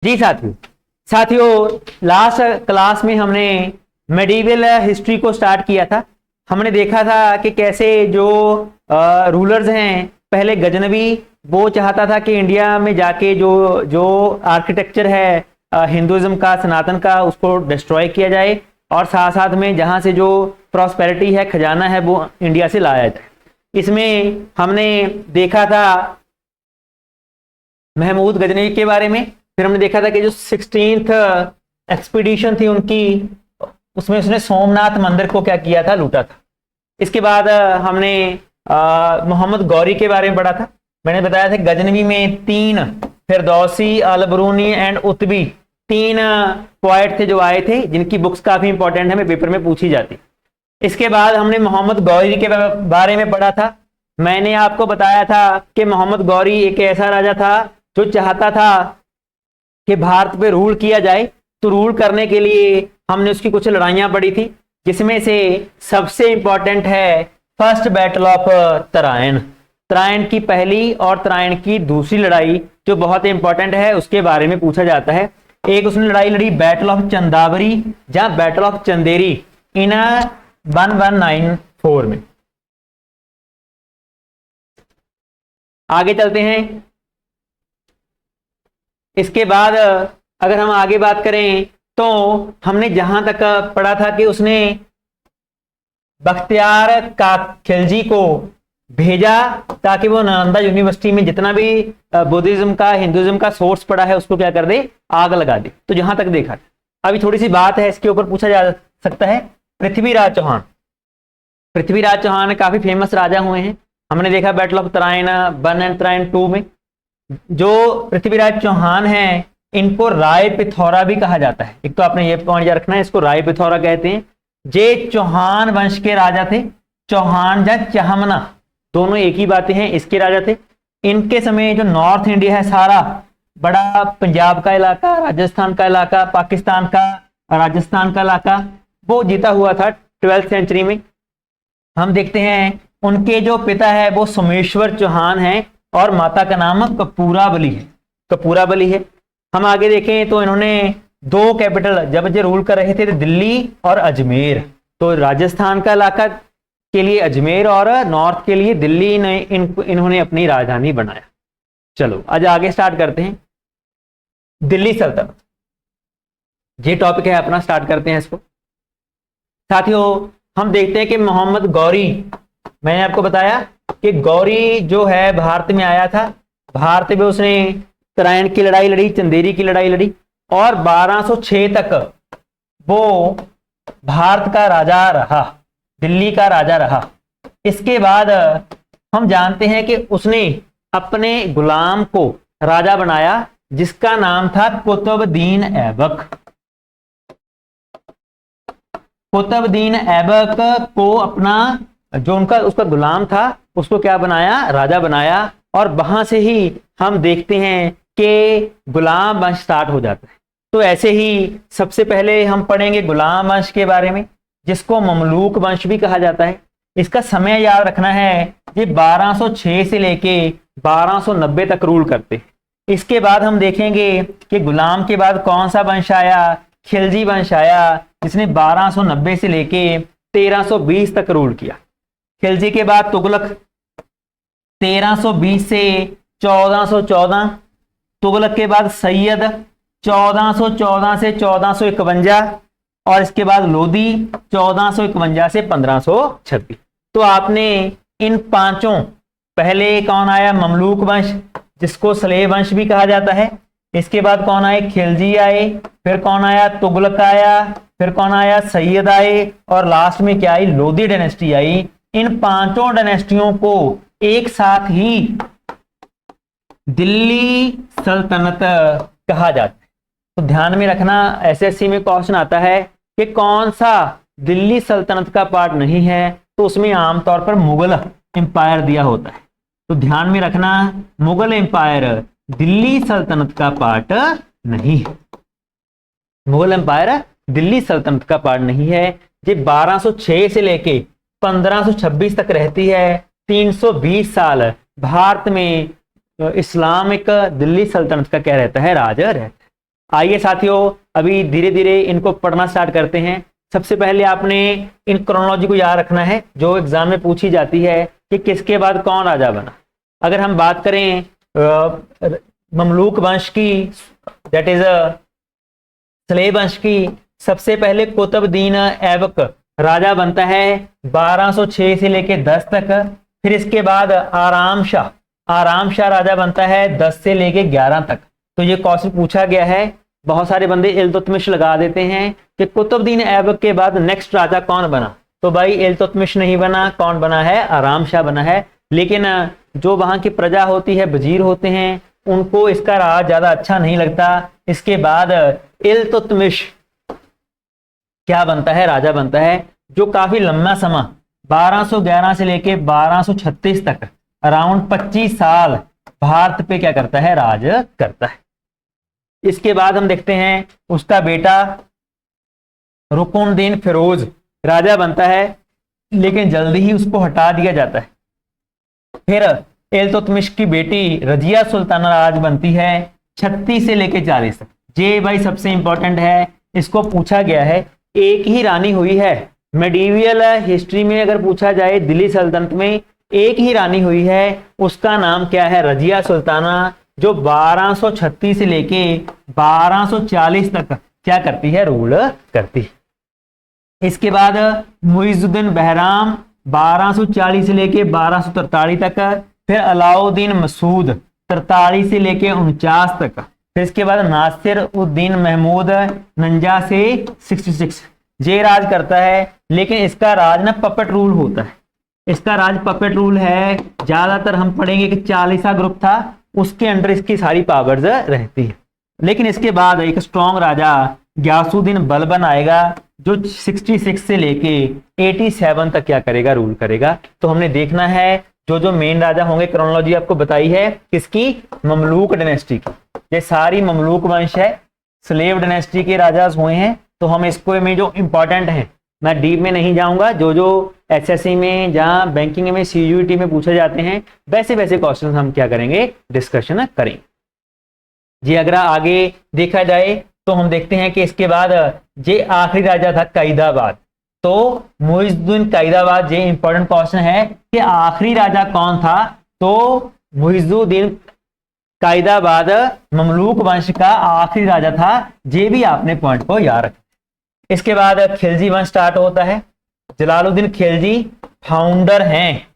जी साथियों last class में हमने मेडिवल हिस्ट्री को स्टार्ट किया था। हमने देखा था कि कैसे जो रूलर्स हैं, पहले गजनवी वो चाहता था कि इंडिया में जाके जो जो आर्किटेक्चर है हिंदुइज्म का, सनातन का, उसको डिस्ट्रॉय किया जाए और साथ साथ में जहाँ से जो प्रॉस्पेरिटी है, खजाना है, वो इंडिया से लाया जाए। इसमें हमने देखा था महमूद गजनवी के बारे में। फिर हमने देखा था कि जो 16th एक्सपीडिशन थी उनकी, उसमें उसने सोमनाथ मंदिर को क्या किया था, लूटा था। इसके बाद हमने मोहम्मद गौरी के बारे में पढ़ा था। मैंने बताया था गजनवी में 3 फिरदौसी, अलबरूनी एंड उत्बी 3 पोएट थे जो आए थे, जिनकी बुक्स काफी इंपॉर्टेंट है, हमें पेपर में पूछी जाती। इसके बाद हमने मोहम्मद गौरी के बारे में पढ़ा था। मैंने आपको बताया था कि मोहम्मद गौरी एक ऐसा राजा था जो चाहता था कि भारत पे रूल किया जाए। तो रूल करने के लिए हमने उसकी कुछ लड़ाइयां पड़ी थी, जिसमें से सबसे इंपॉर्टेंट है first battle of Tarain. Tarain की पहली और तराइन की दूसरी लड़ाई जो बहुत इंपॉर्टेंट है, उसके बारे में पूछा जाता है। एक उसने लड़ाई लड़ी बैटल ऑफ चंदावरी या बैटल ऑफ चंदेरी इन 1194 में। आगे चलते हैं। इसके बाद अगर हम आगे बात करें तो हमने जहां तक पढ़ा था कि उसने बख्तियार का खिलजी को भेजा ताकि वो नालंदा यूनिवर्सिटी में जितना भी बुद्धिज्म का, हिंदुइज्म का सोर्स पड़ा है उसको क्या कर दे, आग लगा दे। तो जहां तक देखा, अभी थोड़ी सी बात है इसके ऊपर पूछा जा सकता है। पृथ्वीराज चौहान, पृथ्वीराज चौहान काफी फेमस राजा हुए हैं। हमने देखा battle of Tarain 1 and Tarain 2 में। जो पृथ्वीराज चौहान हैं, इनको राय पिथौरा भी कहा जाता है। एक तो आपने ये पॉइंट याद रखना है, इसको राय पिथौरा कहते हैं। जे चौहान वंश के राजा थे। चौहान या चहमना दोनों एक ही बातें हैं, इसके राजा थे। इनके समय जो नॉर्थ इंडिया है सारा, बड़ा पंजाब का इलाका, राजस्थान का इलाका, पाकिस्तान का, राजस्थान का इलाका, वो जीता हुआ था 12th सेंचुरी में। हम देखते हैं उनके जो पिता है वो सोमेश्वर चौहान हैं और माता का नाम कपूराबली है, कपूराबली है। हम आगे देखें तो इन्होंने 2 कैपिटल जब जो रूल कर रहे थे, दिल्ली और अजमेर। तो राजस्थान का इलाका के लिए अजमेर और नॉर्थ के लिए दिल्ली ने इन्होंने अपनी राजधानी बनाया। चलो आज आगे स्टार्ट करते हैं। दिल्ली सल्तनत, ये टॉपिक है अपना, स्टार्ट करते हैं इसको। साथियों हम देखते हैं कि मोहम्मद गौरी, मैंने आपको बताया कि गौरी जो है भारत में आया था। भारत में उसने तराइन की लड़ाई लड़ी, चंदेरी की लड़ाई लड़ी और 1206 तक वो भारत का राजा रहा, दिल्ली का राजा रहा। इसके बाद हम जानते हैं कि उसने अपने गुलाम को राजा बनाया, जिसका नाम था कुतुबुद्दीन ऐबक। कुतुबुद्दीन ऐबक को अपना जो उसका गुलाम था उसको क्या बनाया, राजा बनाया। और वहां से ही हम देखते हैं कि गुलाम वंश स्टार्ट हो जाता है। तो ऐसे ही सबसे पहले हम पढ़ेंगे गुलाम वंश के बारे में, जिसको ममलूक वंश भी कहा जाता है। इसका समय याद रखना है, ये 1206 से लेके 1290 तक रूल करते हैं। इसके बाद हम देखेंगे कि गुलाम के बाद कौन सा वंश आया, खिलजी वंश आया, जिसने 1290 से लेके 1320 तक रूल किया। खिलजी के बाद तुगलक 1320 से 1414, तुगलक के बाद सैयद 1414 से 1451 और इसके बाद लोदी 1451 से 1526। तो आपने इन 5 पहले कौन आया, ममलूक वंश जिसको स्लेव वंश भी कहा जाता है। इसके बाद कौन आए, खिलजी आए। फिर कौन आया, तुगलक आया। फिर कौन आया, सैयद आए। और लास्ट में क्या आई, लोदी डायनेस्टी आई। इन 5 डायनेस्टियों को एक साथ ही दिल्ली सल्तनत कहा जाता है। तो ध्यान में रखना, एसएससी में क्वेश्चन आता है कि कौन सा दिल्ली सल्तनत का पार्ट नहीं है, तो उसमें आमतौर पर मुगल एम्पायर दिया होता है। तो ध्यान में रखना, मुगल एम्पायर दिल्ली सल्तनत का पार्ट नहीं है। मुगल एम्पायर दिल्ली सल्तनत का पार्ट नहीं है। ये 1206 से लेके 1526 तक रहती है। 320 साल भारत में इस्लामिक दिल्ली सल्तनत का क्या रहता है, राज रहता है। आइए साथियों, अभी धीरे धीरे इनको पढ़ना स्टार्ट करते हैं। सबसे पहले आपने इन क्रोनोलॉजी को याद रखना है जो एग्जाम में पूछी जाती है कि किसके बाद कौन राजा बना। अगर हम बात करें ममलूक वंश की, दैट इज स्लेव वंश की, सबसे पहले कुतुबुद्दीन ऐबक राजा बनता है 1206 से लेके 10 तक। फिर इसके बाद आराम शाह राजा बनता है 10 से लेके 11 तक। तो ये क्वेश्चन पूछा गया है, बहुत सारे बंदे इल्तुतमिश लगा देते हैं कि कुतुबुद्दीन ऐबक के बाद नेक्स्ट राजा कौन बना। तो भाई इल्तुतमिश नहीं बना, कौन बना है? आराम शाह बना है। लेकिन जो वहां की प्रजा होती है, वजीर होते हैं, उनको इसका राज ज्यादा अच्छा नहीं लगता। इसके बाद इल्तुतमिश क्या बनता है? राजा बनता है, जो काफी लंबा समय 1211 से लेके 1236 तक अराउंड 25 साल भारत पे क्या करता है? राज करता है। इसके बाद हम देखते हैं उसका बेटा रुकनुद्दीन फिरोज राजा बनता है, लेकिन जल्दी ही उसको हटा दिया जाता है। फिर इल्तुतमिश की बेटी रजिया सुल्ताना राज बनती है 36 से लेके 40 तक। ये भाई सबसे इंपॉर्टेंट है, इसको पूछा गया है। एक ही रानी हुई है मेडिवियल हिस्ट्री में, अगर पूछा जाए दिल्ली सल्तनत में एक ही रानी हुई है, उसका नाम क्या है? रजिया सुल्ताना, जो 1236 से लेके 1240 तक क्या करती है? रूल करती है। इसके बाद मुइजुद्दीन बहराम 1240 से लेके 1243 तक। फिर अलाउद्दीन मसूद 43 से लेके 49 तक। फिर इसके बाद नासिर उद्दीन महमूद 49 से 66 ये राज करता है। लेकिन इसका राज ना पपेट रूल होता है, इसका राज पपेट रूल है। ज्यादातर हम पढ़ेंगे कि 40 ग्रुप था, उसके अंडर इसकी सारी पावर्स रहती है। लेकिन इसके बाद एक स्ट्रॉन्ग राजा गयासुद्दीन बलबन आएगा, जो 66 से लेके 87 तक क्या करेगा? रूल करेगा। तो हमने देखना है जो मेन राजा होंगे, क्रोनोलॉजी आपको बताई है किसकी? ममलूक डायनेस्टी की। ये सारी ममलूक वंश है, स्लेव डायनेस्टी के राजा हुए हैं। तो हम इसको में जो इंपॉर्टेंट हैं, मैं डीप में नहीं जाऊंगा, जो एसएससी में, जहां बैंकिंग में, सीयूईटी में पूछे जाते हैं, वैसे वैसे क्वेश्चन हम क्या करेंगे? डिस्कशन करेंगे जी। अगर आगे देखा जाए तो हम देखते हैं कि इसके बाद ये आखिरी राजा था कायदाबाद। तो मुइजुद्दीन कायदाबाद, ये इंपॉर्टेंट क्वेश्चन है कि आखिरी राजा कौन था? तो मुइजुद्दीन कायदाबाद ममलूक वंश का आखिरी राजा था। ये भी आपने पॉइंट को याद रखना। इसके बाद खिलजी वंश स्टार्ट होता है। जलालुद्दीन खिलजी फाउंडर हैं,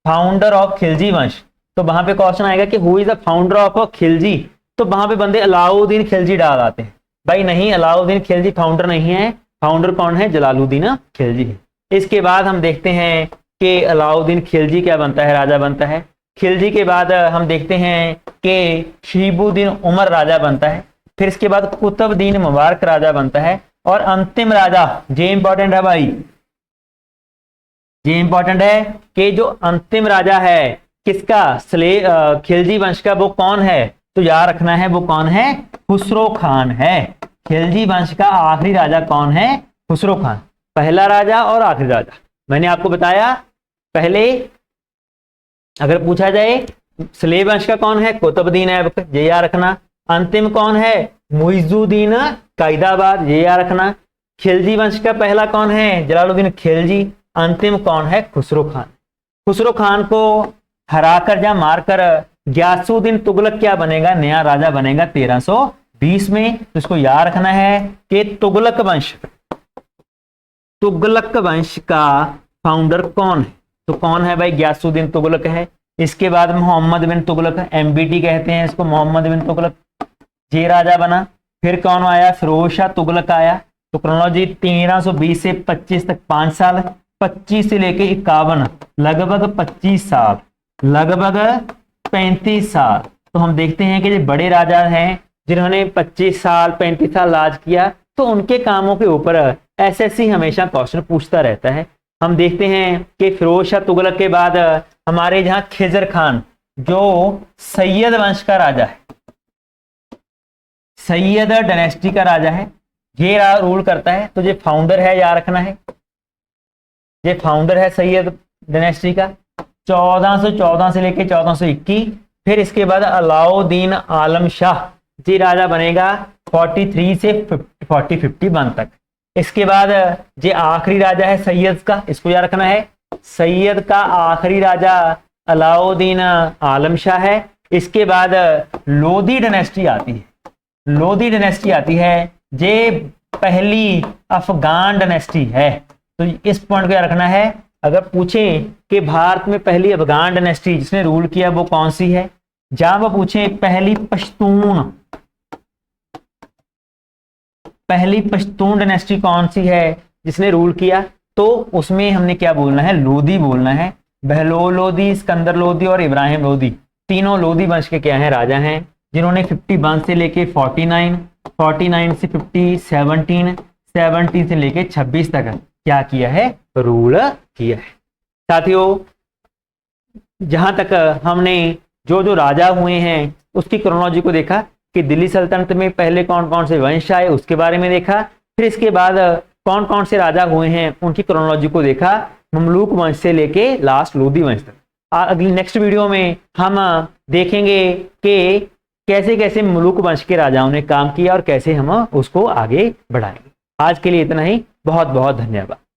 फाउंडर ऑफ खिलजी वंश। तो वहां पे क्वेश्चन आएगा कि who is the founder of Khilji. तो वहां पे बंदे अलाउद्दीन खिलजी डाल आते हैं। भाई नहीं, अलाउद्दीन खिलजी फाउंडर नहीं है, फाउंडर कौन है? जलालुद्दीन खिलजी है। इसके बाद हम देखते हैं कि अलाउद्दीन खिलजी क्या बनता है? राजा बनता है। खिलजी के बाद हम देखते हैं कि शिबुद्दीन उमर राजा बनता है। फिर इसके बाद कुतुबुद्दीन मुबारक राजा बनता है। और अंतिम राजा, ये इंपॉर्टेंट है भाई, ये इंपॉर्टेंट है कि जो अंतिम राजा है किसका? खिलजी वंश का, वो कौन है? तो याद रखना है वो कौन है? खुसरो खान है। खिलजी वंश का आखिरी राजा कौन है? खुसरो खान। पहला राजा और आखिरी राजा मैंने आपको बताया। पहले अगर पूछा जाए स्लेव वंश का कौन है? कुतुबुद्दीन ऐबक, ये याद रखना। अंतिम कौन है? मुइजुद्दीन कायदाबाद, ये याद रखना। खिलजी वंश का पहला कौन है? जलालुद्दीन खिलजी। अंतिम कौन है? खुसरो खान। खुसरो खान को हराकर या मारकर गयासुद्दीन तुगलक क्या बनेगा? नया राजा बनेगा 1320 में। तो इसको याद रखना है कि तुगलक वंश का फाउंडर कौन है? तो कौन है भाई? गयासुद्दीन तुगलक है। इसके बाद मोहम्मद बिन तुगलक, एमबीटी कहते हैं इसको, मोहम्मद बिन तुगलक, ये राजा बना। फिर कौन आया? फिरोज शाह तुगलक आया। तो क्रोनोलॉजी 1320 से 25 तक 5 साल, 25 से लेके 51, लगभग 25 साल, लगभग 35 साल। तो हम देखते हैं कि जो बड़े राजा हैं जिन्होंने 25 साल 35 साल राज किया, तो उनके कामों के ऊपर एसएससी हमेशा क्वेश्चन पूछता रहता है। हम देखते हैं कि फिरोज शाह तुगलक के बाद हमारे जहां खिजर खान, जो सैयद वंश का राजा है, सैयद डायनेस्टी का राजा है, ये रूल करता है। तो ये फाउंडर है, याद रखना है, ये फाउंडर है सैयद डायनेस्टी का। 1414 से लेके 1421। फिर इसके बाद अलाउद्दीन आलम शाह जी राजा बनेगा 43 से 51 तक। इसके बाद जो आखिरी राजा है सैयद का, इसको याद रखना है, सैयद का आखिरी राजा अलाउद्दीन आलम शाह है। इसके बाद लोधी डायनेस्टी आती है, लोधी डायनेस्टी आती है, जे पहली अफगान डायनेस्टी है। तो इस पॉइंट को याद रखना है। अगर पूछें कि भारत में पहली अफगान डायनेस्टी जिसने रूल किया वो कौन सी है, जहां वो पूछें पहली पश्तून डायनेस्टी कौन सी है जिसने रूल किया, तो उसमें हमने क्या बोलना है, लोधी बोलना है। बहलोल लोधी, सिकंदर लोधी और इब्राहिम लोधी, तीनों लोधी वंश के क्या हैं, राजा हैं, जिन्होंने 51 से लेके 49, 49 से 50, 17 से लेके 26 तक क्या किया है, रूल किया है। साथियों, जहां तक हमने जो जो राजा हुए हैं उसकी क्रोनोलॉजी को देखा कि दिल्ली सल्तनत में पहले कौन कौन से वंश आए उसके बारे में देखा, फिर इसके बाद कौन कौन से राजा हुए हैं उनकी क्रोनोलॉजी को देखा, ममलूक वंश से लेके लास्ट लोधी वंश तक। अगली नेक्स्ट वीडियो में हम देखेंगे कि कैसे कैसे ममलूक वंश के राजाओं ने काम किया और कैसे हम उसको आगे बढ़ाएंगे। आज के लिए इतना ही, बहुत बहुत धन्यवाद।